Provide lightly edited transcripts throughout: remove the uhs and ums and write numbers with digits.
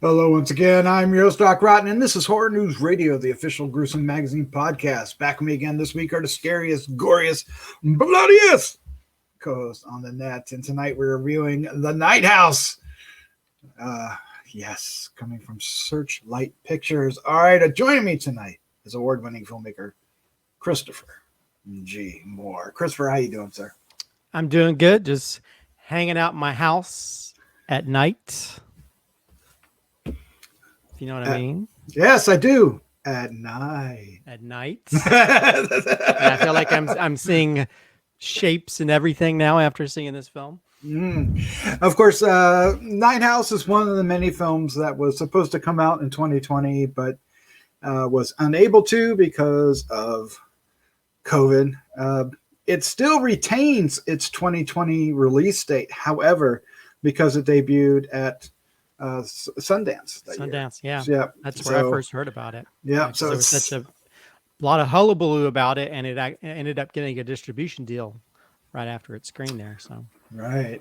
Hello, once again. I'm your host, Doc Rotten, and this is Horror News Radio, the official Gruesome Magazine podcast. Back with me again this week are the scariest, goriest, bloodiest co-hosts on the net. And tonight we're reviewing The Night House. Yes, coming from Searchlight Pictures. All right, joining me tonight is award-winning filmmaker Christopher G. Moore. Christopher, how you doing, sir? I'm doing good. Just hanging out in my house at night. You know what I mean? Yes, I do. At night. At night. And I feel like I'm seeing shapes and everything now after seeing this film. Of course, Night House is one of the many films that was supposed to come out in 2020, but was unable to because of COVID. It still retains its 2020 release date. However, because it debuted at Sundance. Yeah. Yeah. That's where I first heard about it. Yeah. So there was such a lot of hullabaloo about it, and it ended up getting a distribution deal right after it screened there. So right.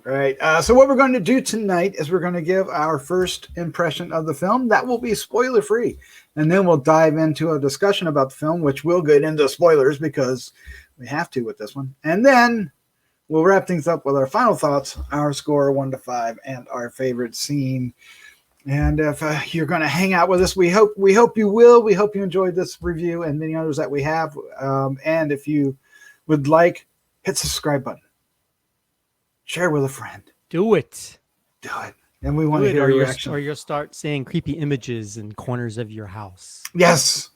So what we're going to do tonight is we're going to give our first impression of the film. That will be spoiler free, and then we'll dive into a discussion about the film, which will get into spoilers because we have to with this one, and then we'll wrap things up with our final thoughts, our score 1 to 5, and our favorite scene. And if you're going to hang out with us, we hope you will. We hope you enjoyed this review and many others that we have. And if you would like, hit the subscribe button. Share with a friend. Do it. And we want to hear your reaction. Or you'll start seeing creepy images in corners of your house. Yes.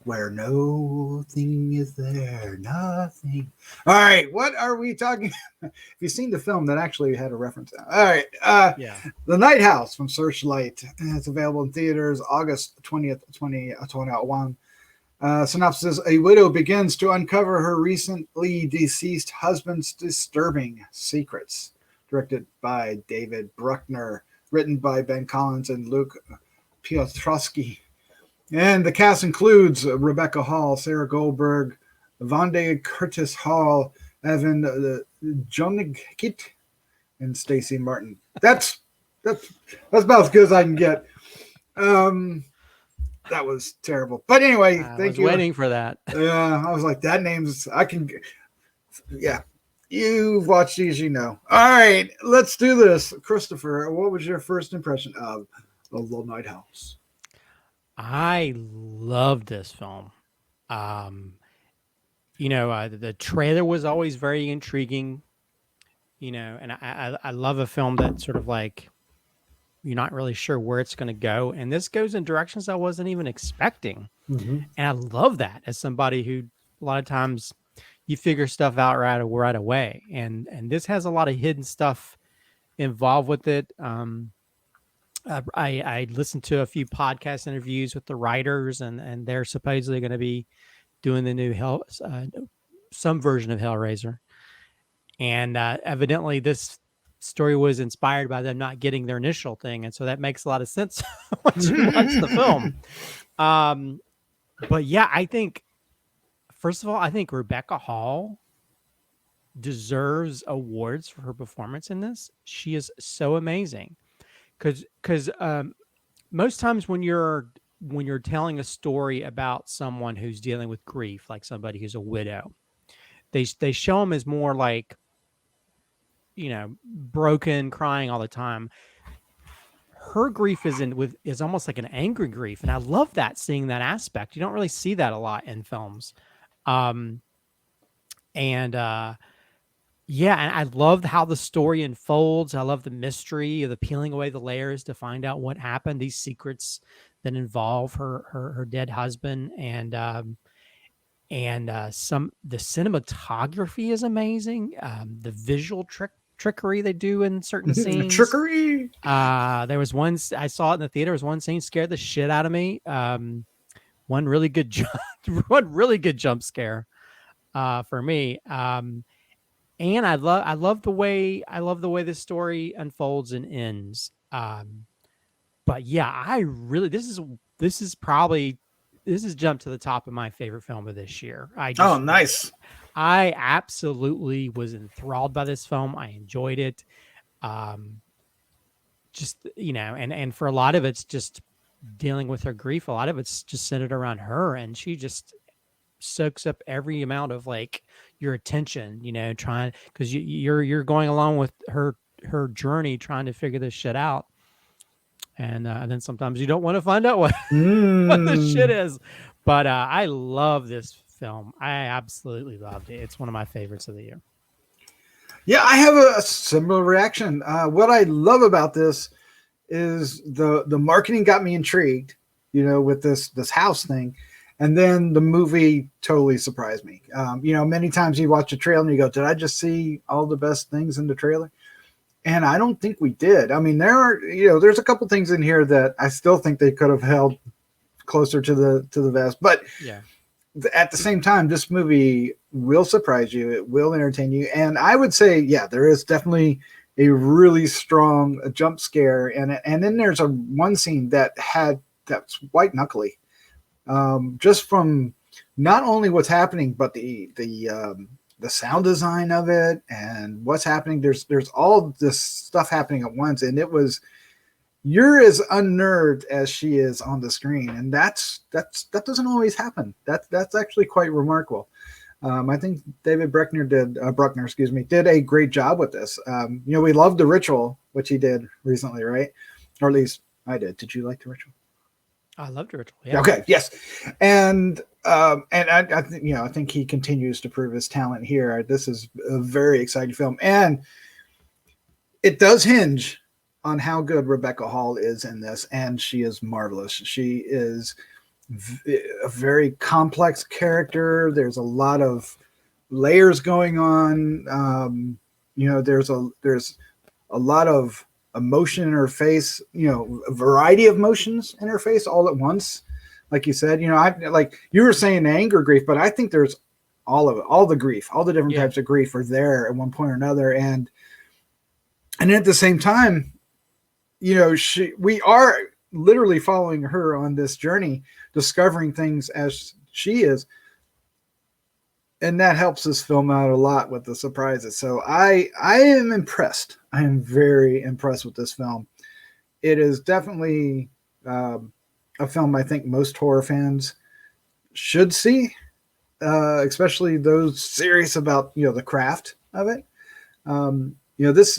Where nothing is there, nothing. All right, what are we talking? If you've seen the film, that actually had a reference. All right, The Night House from Searchlight. It's available in theaters August 20th, 2021. Synopsis: A widow begins to uncover her recently deceased husband's disturbing secrets. Directed by David Bruckner. Written by Ben Collins and Luke Piotrowski. And the cast includes Rebecca Hall, Sarah Goldberg, Vondie Curtis Hall, Evan Jonigkeit, and Stacy Martin. That's about as good as I can get. That was terrible. But anyway, thank you. I was waiting for that. Yeah, I was like, that name's, I can, yeah. You've watched these, you know. All right, let's do this. Christopher, what was your first impression of The Night House? I love this film. The trailer was always very intriguing, and I love a film that sort of like you're not really sure where it's going to go. And this goes in directions I wasn't even expecting. Mm-hmm. And I love that as somebody who a lot of times you figure stuff out right away. And this has a lot of hidden stuff involved with it. I listened to a few podcast interviews with the writers, and they're supposedly going to be doing the new some version of Hellraiser. And evidently this story was inspired by them not getting their initial thing. And so that makes a lot of sense once you watch the film. But yeah, first of all, I think Rebecca Hall deserves awards for her performance in this. She is so amazing. Because most times when you're telling a story about someone who's dealing with grief, like somebody who's a widow, they show them as more like, broken, crying all the time. Her grief is almost like an angry grief, and I love that, seeing that aspect. You don't really see that a lot in films, Yeah, and I love how the story unfolds. I love the mystery of the peeling away the layers to find out what happened. These secrets that involve her dead husband, and the cinematography is amazing. The visual trickery they do in certain scenes. Trickery. There was one I saw it in the theater. Was one scene scared the shit out of me. One really good jump scare for me. And I love the way this story unfolds and ends. But yeah, this is jumped to the top of my favorite film of this year. Nice. I absolutely was enthralled by this film. I enjoyed it. just, and for a lot of it's just dealing with her grief. A lot of it's just centered around her, and she just soaks up every amount of like your attention, trying, because you're going along with her journey, trying to figure this shit out. And then sometimes you don't want to find out what what the shit is. But I love this film. I absolutely loved it. It's one of my favorites of the year. Yeah, I have a similar reaction. What I love about this is the marketing got me intrigued, with this house thing. And then the movie totally surprised me. Many times you watch a trailer and you go, did I just see all the best things in the trailer? And I don't think we did. I mean, there's a couple things in here that I still think they could have held closer to the vest. But yeah, at the same time, this movie will surprise you. It will entertain you. And I would say, yeah, there is definitely a really strong jump scare. And then there's one scene that's white knuckly. Just from not only what's happening, but the sound design of it and what's happening. There's all this stuff happening at once, and you're as unnerved as she is on the screen, and that doesn't always happen. That's actually quite remarkable. I think David Bruckner did a great job with this. We loved The Ritual, which he did recently, right? Or at least I did. Did you like The Ritual? I loved The Ritual. Yeah. Okay. Yes. And I think he continues to prove his talent here. This is a very exciting film, and it does hinge on how good Rebecca Hall is in this, and she is marvelous. She is a very complex character. There's a lot of layers going on. There's a lot of emotion in her face, a variety of emotions in her face all at once. Like you said, like you were saying, anger, grief, but I think there's all of it, all the grief, all the different types of grief are there at one point or another. And at the same time, we are literally following her on this journey, discovering things as she is. And that helps this film out a lot with the surprises. So I am impressed. I am very impressed with this film. It is definitely a film I think most horror fans should see, especially those serious about the craft of it. This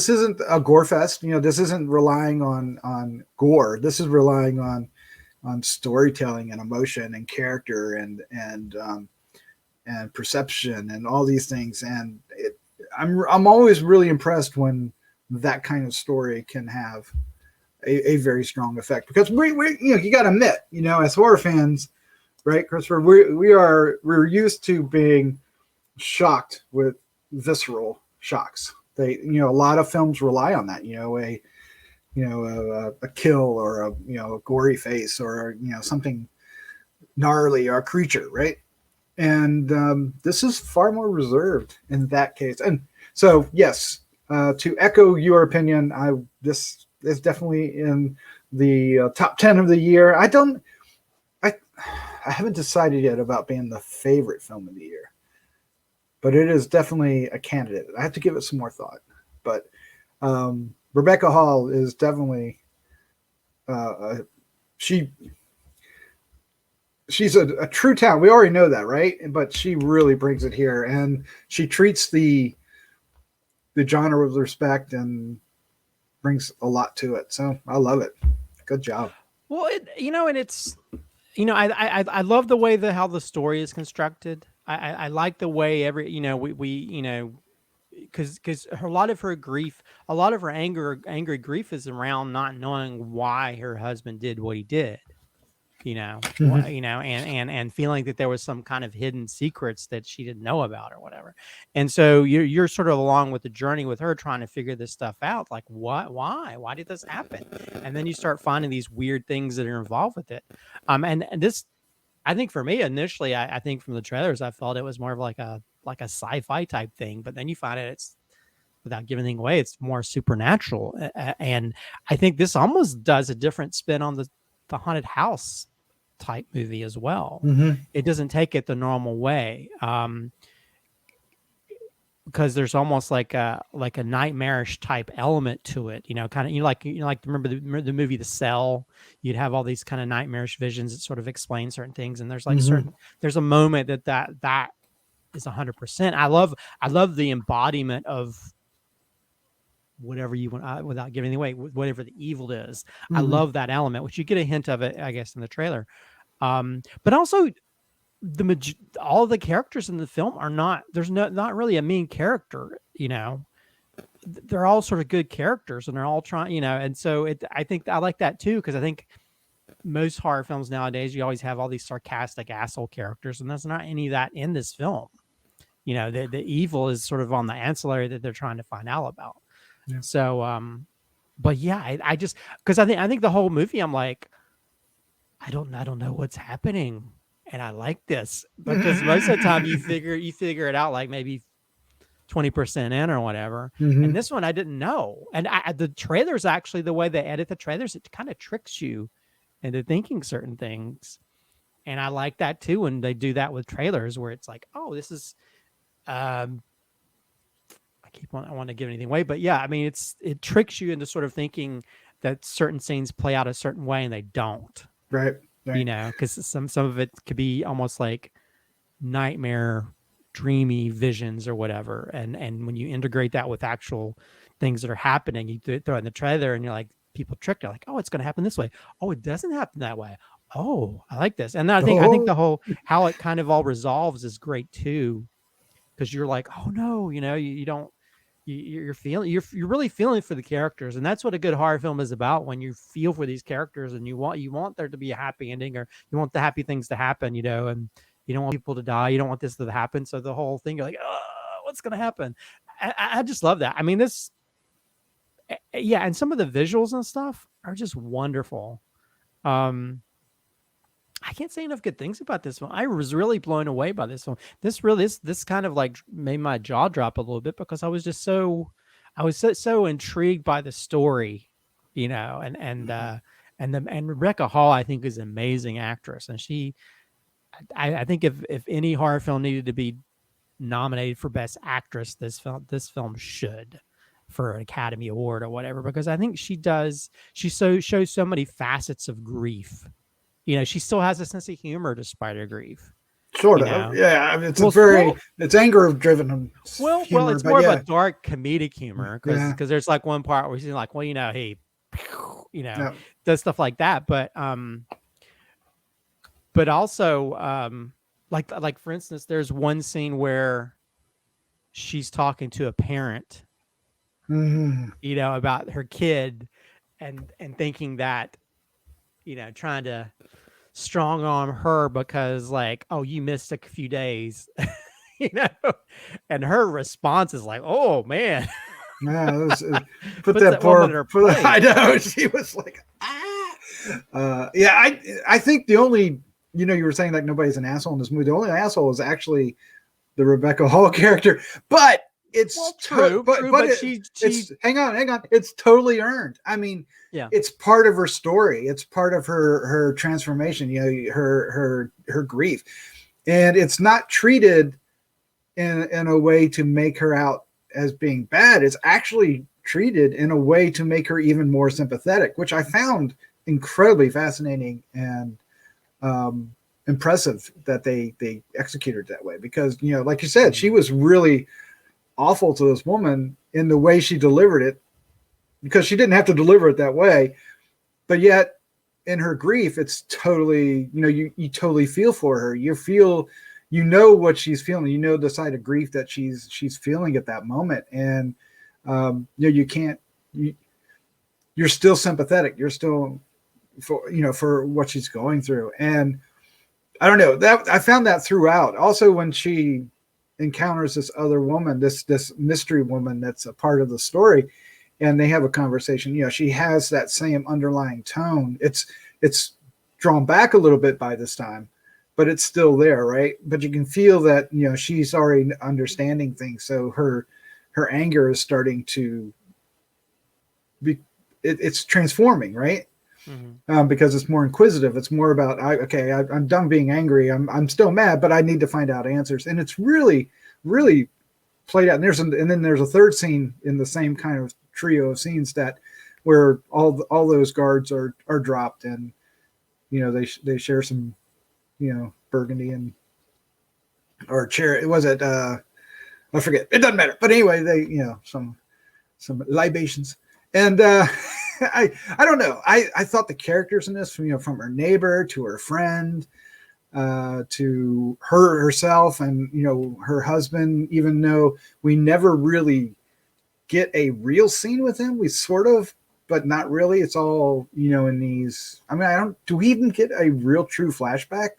isn't a gore fest. This isn't relying on gore. This is relying on storytelling and emotion and character and perception and all these things. And I'm always really impressed when that kind of story can have a very strong effect, because you got to admit, as horror fans, right, Christopher, we're used to being shocked with visceral shocks. A lot of films rely on that, a kill or a gory face or something gnarly or a creature, right? And this is far more reserved in that case. And so, yes, to echo your opinion, this is definitely in the top 10 of the year. I haven't decided yet about being the favorite film of the year, but it is definitely a candidate. I have to give it some more thought. But Rebecca Hall is definitely she's a true talent. We already know that, right? But she really brings it here, and she treats the genre with respect and brings a lot to it. So I love it. Good job. Well, and it's, I love the way how the story is constructed. I like the way because a lot of her grief, a lot of her angry grief is around not knowing why her husband did what he did. And feeling that there was some kind of hidden secrets that she didn't know about or whatever. And so you're sort of along with the journey with her, trying to figure this stuff out. Like, why did this happen? And then you start finding these weird things that are involved with it. And this, I think for me initially, I think from the trailers, I felt it was more of like a sci-fi type thing, but then you find it's, without giving anything away, it's more supernatural. And I think this almost does a different spin on the haunted house type movie as well. Mm-hmm. It doesn't take it the normal way. because there's almost like a nightmarish type element to it, kind of, remember the movie The Cell. You'd have all these kind of nightmarish visions that sort of explain certain things, and there's like there's a moment that is 100%. I love the embodiment of whatever you want, without giving anything away, whatever the evil is. I love that element, which you get a hint of it, I guess, in the trailer. But also all the characters in the film are there's not really a mean character, they're all sort of good characters, and they're all trying, and so I think I like that too, because I think most horror films nowadays, you always have all these sarcastic asshole characters, and there's not any of that in this film. The evil is sort of on the ancillary that they're trying to find out about. Yeah. So but yeah, I just, because I think the whole movie, I'm like, I don't know what's happening. And I like this, because most of the time you figure it out like maybe 20% in or whatever. And this one I didn't know. And the trailers, actually, the way they edit the trailers, it kind of tricks you into thinking certain things. And I like that too, when they do that with trailers, where it's like, oh, this is I want to give anything away, but yeah, I mean, it tricks you into sort of thinking that certain scenes play out a certain way, and they don't. Right. Because some of it could be almost like nightmare, dreamy visions or whatever, and when you integrate that with actual things that are happening, you throw it in the trailer, and you're like, people tricked you, like, oh, it's going to happen this way. Oh, it doesn't happen that way. Oh, I like this. And I think the whole, how it kind of all resolves is great too, because you're like, oh no, you don't. You're really feeling for the characters, and that's what a good horror film is about. When you feel for these characters, and you want there to be a happy ending, or you want the happy things to happen, and you don't want people to die. You don't want this to happen. So the whole thing, you're like, oh, what's going to happen? I just love that. I mean, and some of the visuals and stuff are just wonderful. I can't say enough good things about this one. I was really blown away by this one. This kind of like made my jaw drop a little bit, because I was just so intrigued by the story, and Rebecca Hall, I think, is an amazing actress, and I think if any horror film needed to be nominated for Best Actress, this film should, for an Academy Award or whatever, because I think she shows so many facets of grief. She still has a sense of humor despite her grief. Sort of. Yeah. I mean, it's anger driven. Well, it's more of a dark comedic humor, because there's like one part where she's like, well, he, does stuff like that. But also, like for instance, there's one scene where she's talking to a parent, about her kid, and thinking that, trying to strong arm her, because like, oh, you missed a few days, and her response is like, oh man. Yeah, put that poor, I know, she was like, yeah, I think the only, you were saying like nobody's an asshole in this movie. The only asshole is actually the Rebecca Hall character, but it's true. But it's hang on. It's totally earned. I mean, yeah, it's part of her story. It's part of her transformation. Her grief, and it's not treated in a way to make her out as being bad. It's actually treated in a way to make her even more sympathetic, which I found incredibly fascinating and impressive that they executed that way. Because like you said, she was really awful to this woman in the way she delivered it, because she didn't have to deliver it that way, but yet in her grief, it's totally, you totally feel for her. You feel, what she's feeling, the side of grief that she's feeling at that moment. And you're still sympathetic. You're still for what she's going through. And I don't know, that I found that throughout. Also, when she encounters this other woman, this mystery woman that's a part of the story, and they have a conversation, she has that same underlying tone. It's drawn back a little bit by this time, but it's still there, right? But you can feel that she's already understanding things, so her anger is starting to be, it's transforming, right? Because it's more inquisitive. It's more about, I'm done being angry. I'm still mad, but I need to find out answers. And it's really, really played out. And then there's a third scene in the same kind of trio of scenes that where all those guards are dropped, and they share some burgundy and or cherry. Was it I forget? It doesn't matter. But anyway, they some libations, and I don't know. I thought the characters in this, from her neighbor to her friend, to herself, and her husband. Even though we never really get a real scene with him, we sort of, but not really. It's all in these. I mean, do we even get a real true flashback?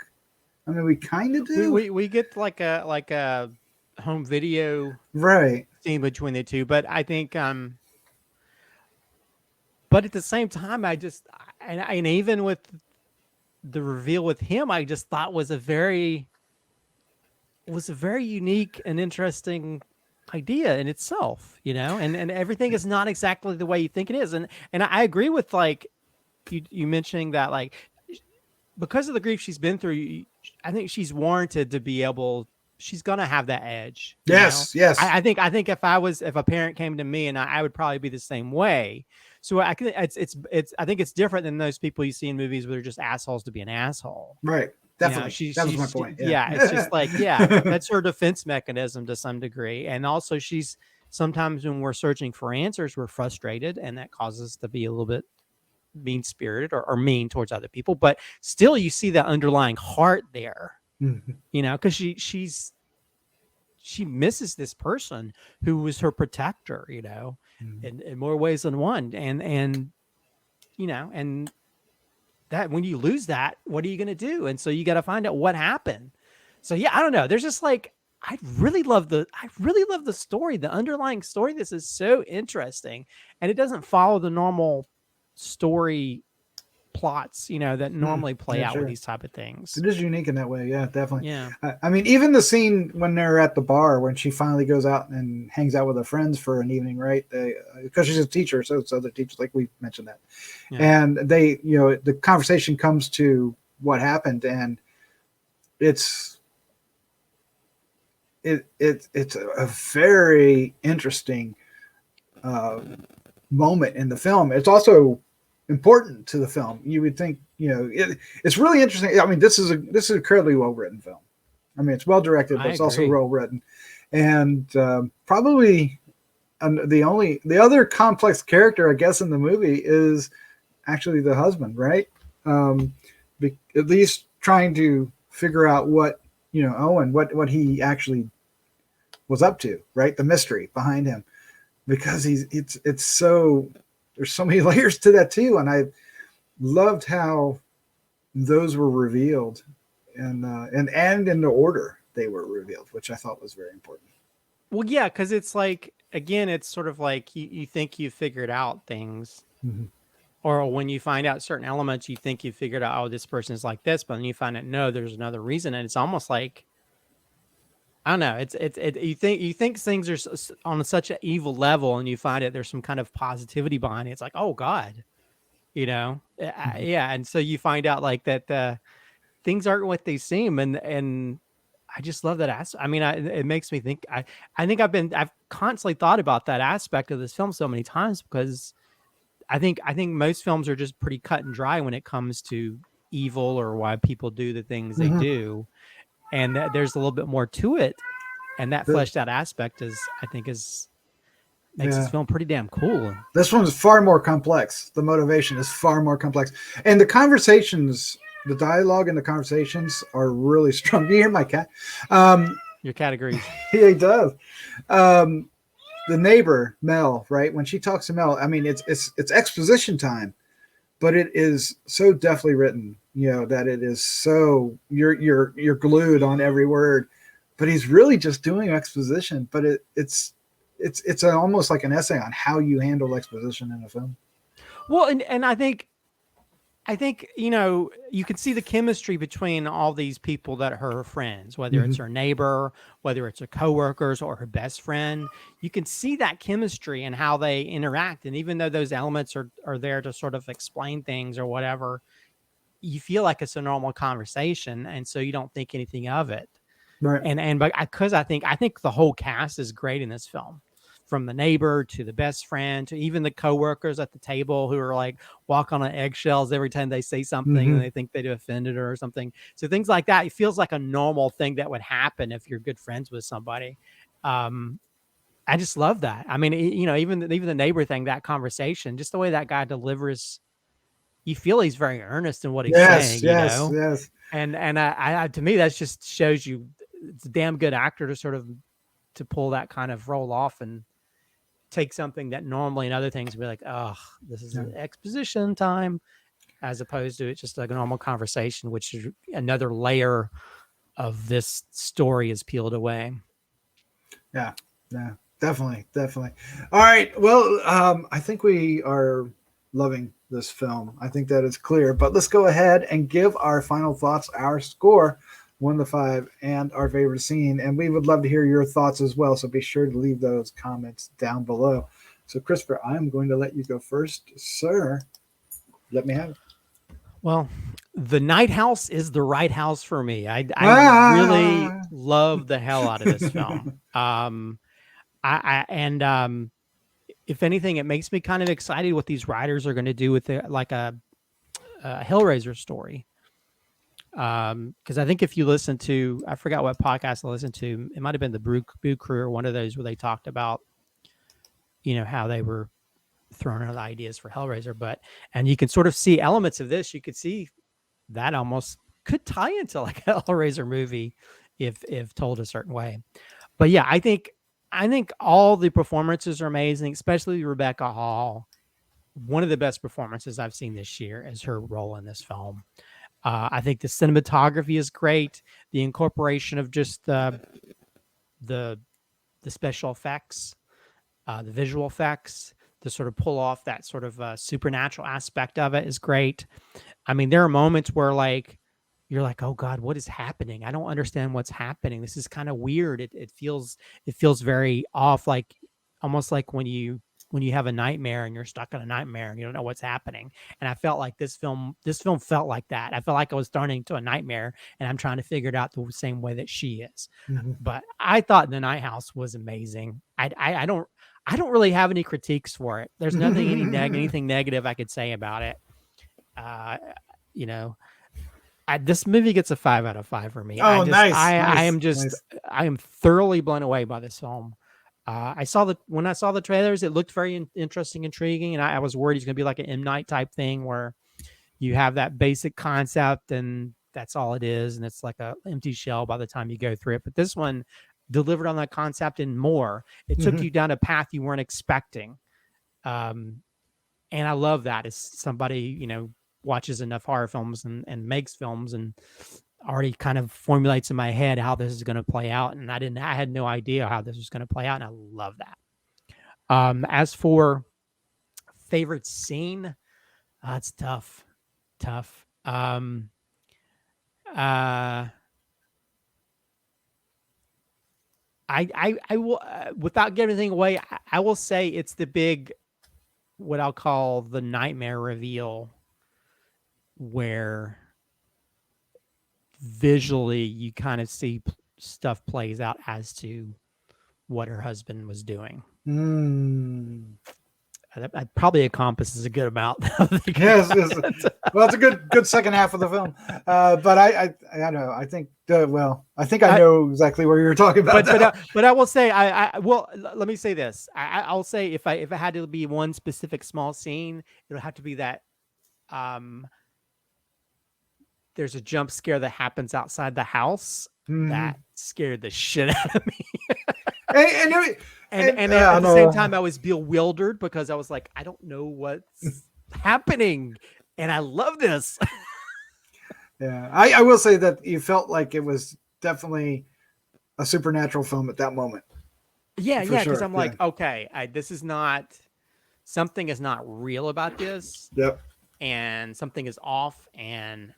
I mean, we kind of do. We get like a home video right scene between the two, but I think but at the same time, and even with the reveal with him, I just thought was a very unique and interesting idea in itself, and everything is not exactly the way you think it is. And I agree with like you mentioning that, like, because of the grief she's been through, I think she's warranted to be able. She's gonna have that edge. Yes. I think if a parent came to me, and I would probably be the same way. So I think it's different than those people you see in movies where they're just assholes to be an asshole. Right. Definitely. That was my point. Yeah. It's just like, that's her defense mechanism to some degree. And also sometimes when we're searching for answers, we're frustrated, and that causes us to be a little bit mean-spirited or mean towards other people. But still, you see that underlying heart there, because she misses this person who was her protector, in more ways than one. And that when you lose that, what are you going to do? And so you got to find out what happened. So I don't know. There's just like, I really love the story, the underlying story. This is so interesting, and it doesn't follow the normal story plots, that normally play out with these type of things. It is unique in that way. Yeah, definitely. Yeah. I mean, even the scene when they're at the bar, when she finally goes out and hangs out with her friends for an evening, right? Because she's a teacher, so it's other teachers, like we mentioned that. Yeah. And they, the conversation comes to what happened, and it's a very interesting moment in the film. It's also important to the film. You would think, it's really interesting. I mean, this is an incredibly well written film. I mean, it's well directed, but it's also well written, and probably the other complex character, I guess, in the movie is actually the husband, right? At least trying to figure out what Owen, what he actually was up to, right? The mystery behind him, because it's so. There's so many layers to that too, and I loved how those were revealed, and in the order they were revealed, which I thought was very important. Well, yeah, because it's like, again, it's sort of like you think you figured out things, or when you find out certain elements, you think you figured out, oh, this person is like this, but then you find out no, there's another reason, and it's almost like, I don't know. You think things are on such an evil level, and you find it there's some kind of positivity behind it. It's like, oh God, yeah. And so you find out like that things aren't what they seem, and I just love that aspect. I mean, it makes me think. I think I've constantly thought about that aspect of this film so many times, because I think most films are just pretty cut and dry when it comes to evil or why people do the things they do. And there's a little bit more to it, and that fleshed out aspect makes this film pretty damn cool. This one's far more complex. The motivation is far more complex, and the conversations, the dialogue, and the conversations are really strong. Do you hear my cat? Your cat agrees. Yeah, he does. The neighbor Mel, right? When she talks to Mel, I mean, it's exposition time, but it is so deftly written. That it is so you're glued on every word, but he's really just doing exposition. But it's almost like an essay on how you handle exposition in a film. Well, and I think you can see the chemistry between all these people that are her friends, whether it's her neighbor, whether it's her coworkers or her best friend. You can see that chemistry and how they interact, and even though those elements are there to sort of explain things or whatever, you feel like it's a normal conversation, and so you don't think anything of it. Right. And because I think the whole cast is great in this film, from the neighbor to the best friend to even the coworkers at the table who are like walk on eggshells every time they say something and they think they've offended her or something. So things like that, it feels like a normal thing that would happen if you're good friends with somebody. I just love that. I mean, even the neighbor thing, that conversation, just the way that guy delivers, you feel he's very earnest in what he's saying, Yes. Yes. And I to me, that just shows you it's a damn good actor to sort of to pull that kind of role off and take something that normally in other things would be like, oh, this is an exposition time, as opposed to it's just like a normal conversation, which is another layer of this story is peeled away. Yeah. Definitely. All right. Well, I think we are loving this film. I think that is clear. But let's go ahead and give our final thoughts, our score, 1 to 5, and our favorite scene. And we would love to hear your thoughts as well. So be sure to leave those comments down below. So, Christopher, I'm going to let you go first, sir. Let me have it. Well, the night house is the right house for me. I really love the hell out of this film. If anything, it makes me kind of excited what these writers are going to do with it, like a Hellraiser story. Because I think if you listen to, I forgot what podcast I listened to, it might have been the Grue-Crew or one of those where they talked about, how they were throwing out ideas for Hellraiser, and you can sort of see elements of this. You could see that almost could tie into like a Hellraiser movie if told a certain way. But yeah, I think all the performances are amazing, especially Rebecca Hall. One of the best performances I've seen this year is her role in this film. I think the cinematography is great. The incorporation of just the special effects, the visual effects, to sort of pull off that sort of supernatural aspect of it is great. I mean, there are moments where like you're like, oh God, what is happening? I don't understand what's happening. This is kind of weird. It feels very off, like almost like when you have a nightmare and you're stuck in a nightmare and you don't know what's happening. And I felt like this film felt like that. I felt like I was thrown into a nightmare and I'm trying to figure it out the same way that she is. But I thought The Night House was amazing. I don't really have any critiques for it. There's nothing anything negative I could say about it. This movie gets a 5 out of 5 for me. Nice. I am thoroughly blown away by this film. When I saw the trailers, it looked very interesting, intriguing, and I was worried it's going to be like an M. Night type thing where you have that basic concept and that's all it is, and it's like an empty shell by the time you go through it. But this one delivered on that concept and more. It took you down a path you weren't expecting, and I love that as somebody watches enough horror films and makes films and already kind of formulates in my head how this is going to play out. And I had no idea how this was going to play out. And I love that. As for favorite scene, it's tough. I will, without giving anything away, I will say it's the big, what I'll call the nightmare reveal, where visually you kind of see stuff plays out as to what her husband was doing. That probably encompasses a good amount. Yes. Well, it's a good second half of the film. But I know. I think I know exactly where you're talking about. But I will say, well, let me say this. I'll say if it had to be one specific small scene, it'll have to be that. There's a jump scare that happens outside the house that scared the shit out of me. and at the same time, I was bewildered because I was like, I don't know what's happening, and I love this. Yeah, I will say that you felt like it was definitely a supernatural film at that moment. Yeah, because I'm like, okay, this is not, something is not real about this. Yep. And something is off, and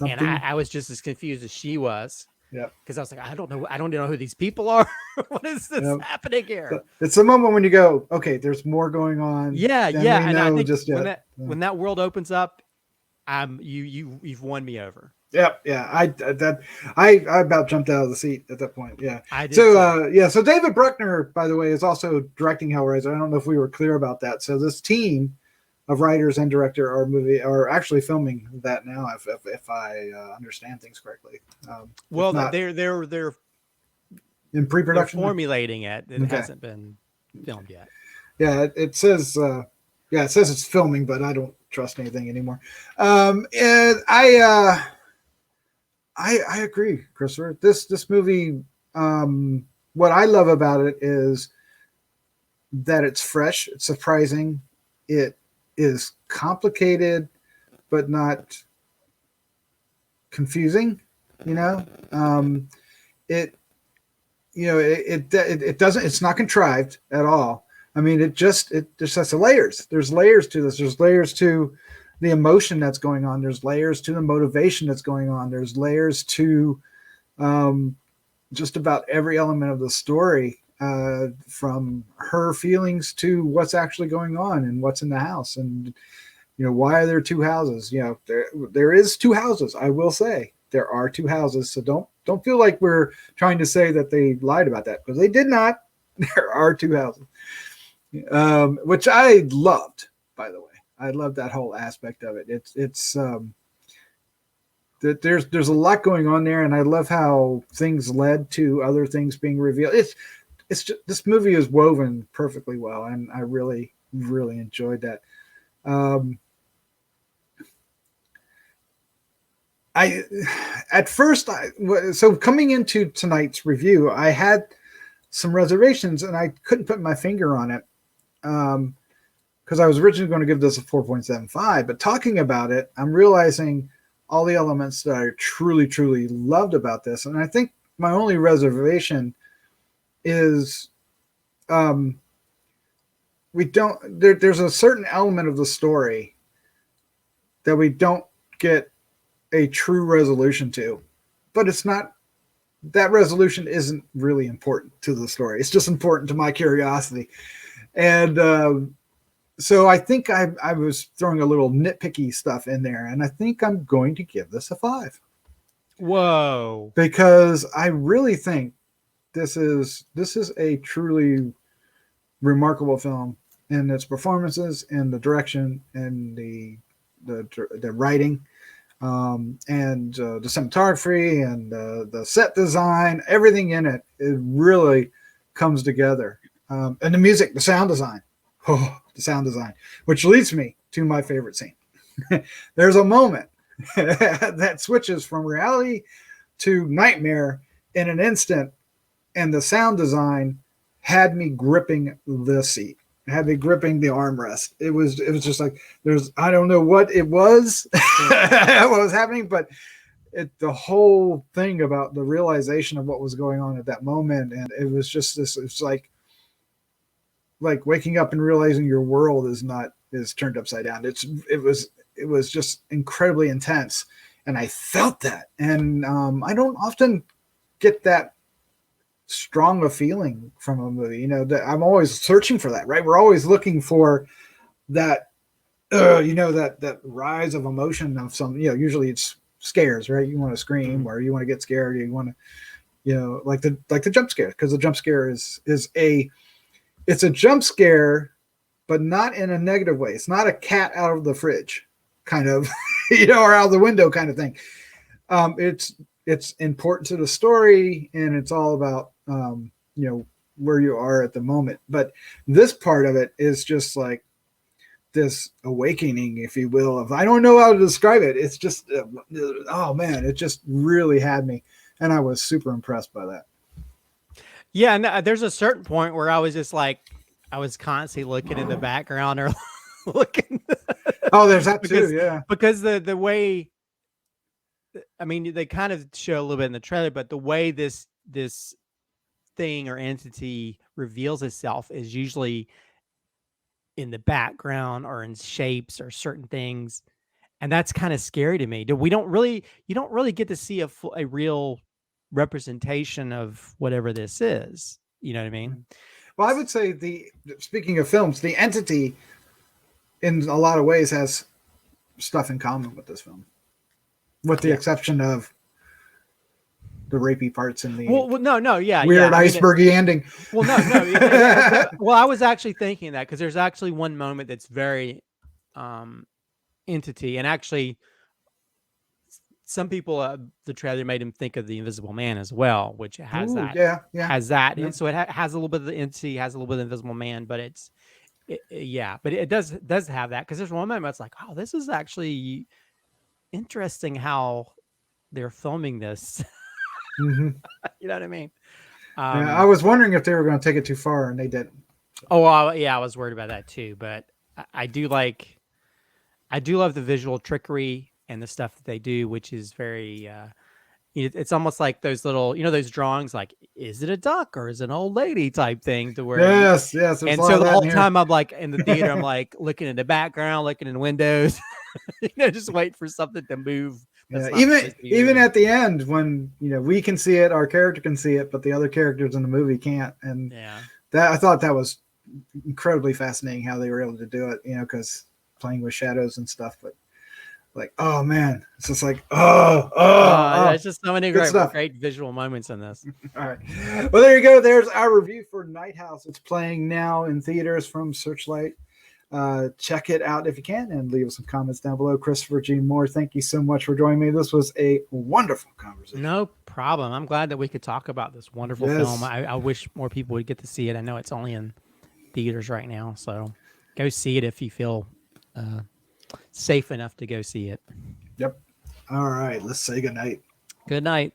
I was just as confused as she was. Yeah. Because I was like, I don't know who these people are. What is this happening here? It's a moment when you go, okay, there's more going on. Yeah. And I think when that world opens up, you've won me over. Yep. Yeah. I about jumped out of the seat at that point. Yeah. I did. So David Bruckner, by the way, is also directing Hellraiser. I don't know if we were clear about that. So this team of writers and director are actually filming that now, if I understand things correctly. Well, they're in pre-production. They're formulating it. It Okay. hasn't been filmed yet. Yeah, it says. It says it's filming, but I don't trust anything anymore. And I agree, Christopher. This movie, what I love about it is that it's fresh, it's surprising, it is complicated, but not confusing. You know, it doesn't. It's not contrived at all. I mean, it just has layers. There's layers to this. There's layers to the emotion that's going on. There's layers to the motivation that's going on. There's layers to just about every element of the story, from her feelings to what's actually going on and what's in the house. And, why are there two houses? There is two houses. I will say there are two houses. So don't feel like we're trying to say that they lied about that, because they did not. There are two houses. Which I loved, by the way. I love that whole aspect of it. It's that there's a lot going on there, and I love how things led to other things being revealed. It's just, this movie is woven perfectly well, and I really, really enjoyed that. So coming into tonight's review, I had some reservations, and I couldn't put my finger on it. Because I was originally going to give this a 4.75, but talking about it, I'm realizing all the elements that I truly, truly loved about this. And I think my only reservation is there's a certain element of the story that we don't get a true resolution to, but it's not, that resolution isn't really important to the story. It's just important to my curiosity. And so I think I was throwing a little nitpicky stuff in there, and I think I'm going to give this a 5. Whoa. Because I really think this is a truly remarkable film in its performances and the direction and the writing, and the cinematography and the set design. Everything in it really comes together. And the music, the sound design. The sound design, which leads me to my favorite scene. There's a moment that switches from reality to nightmare in an instant, and the sound design had me gripping the seat. It had me gripping the armrest. It was just like, I don't know what it was, what was happening, but the whole thing about the realization of what was going on at that moment, and it was just this. It's like waking up and realizing your world is turned upside down. It was just incredibly intense, and I felt that. And I don't often get that strong a feeling from a movie. That I'm always searching for that. Right? We're always looking for that. That rise of emotion of some. Usually it's scares. Right? You want to scream, or you want to get scared. Or you want to, like the jump scare, because the jump scare is it's a jump scare, but not in a negative way. It's not a cat out of the fridge kind of, or out of the window kind of thing. It's important to the story, and it's all about, where you are at the moment. But this part of it is just like this awakening, if you will, of, I don't know how to describe it. It's just, oh man, it just really had me. And I was super impressed by that. Yeah, and there's a certain point where I was just like, I was constantly looking in the background or looking. Oh, there's that too, yeah. Because the way, I mean, they kind of show a little bit in the trailer, but the way this thing or entity reveals itself is usually in the background or in shapes or certain things, and that's kind of scary to me. You don't really get to see a real representation of whatever this is. You know what I mean? Well, I would say speaking of films, the entity in a lot of ways has stuff in common with this film. with the exception of the rapey parts in the no, yeah, weird icebergy ending. Well, no, well, I was actually thinking that because there's actually one moment that's very entity, and actually some people the trailer made him think of the Invisible Man as well, which has that. And so it has a little bit of the entity, has a little bit of the Invisible Man, but but it does have that, because there's one moment it's like, oh, this is actually interesting how they're filming this. You know what I mean? I was wondering if they were going to take it too far, and they didn't. Oh, yeah, I was worried about that too. But I do love the visual trickery and the stuff that they do, which is very. It's almost like those little, those drawings, like, is it a duck or is it an old lady type thing, to where yes. And so the whole time I'm like in the theater, I'm like looking in the background, looking in the windows, just waiting for something to move. Yeah, even at the end, when we can see it, our character can see it, but the other characters in the movie can't. And that, I thought that was incredibly fascinating how they were able to do it. Because playing with shadows and stuff. But like, oh man, it's just like there's just so many great visual moments in this. All right, well, there you go. There's our review for Night House. It's playing now in theaters from Searchlight. Check it out if you can, and leave us some comments down below. Christopher G. Moore, thank you so much for joining me. This was a wonderful conversation. No problem. I'm glad that we could talk about this wonderful film. I wish more people would get to see it. I know it's only in theaters right now, so go see it if you feel safe enough to go see it. Yep. All right, let's say good night. Good night.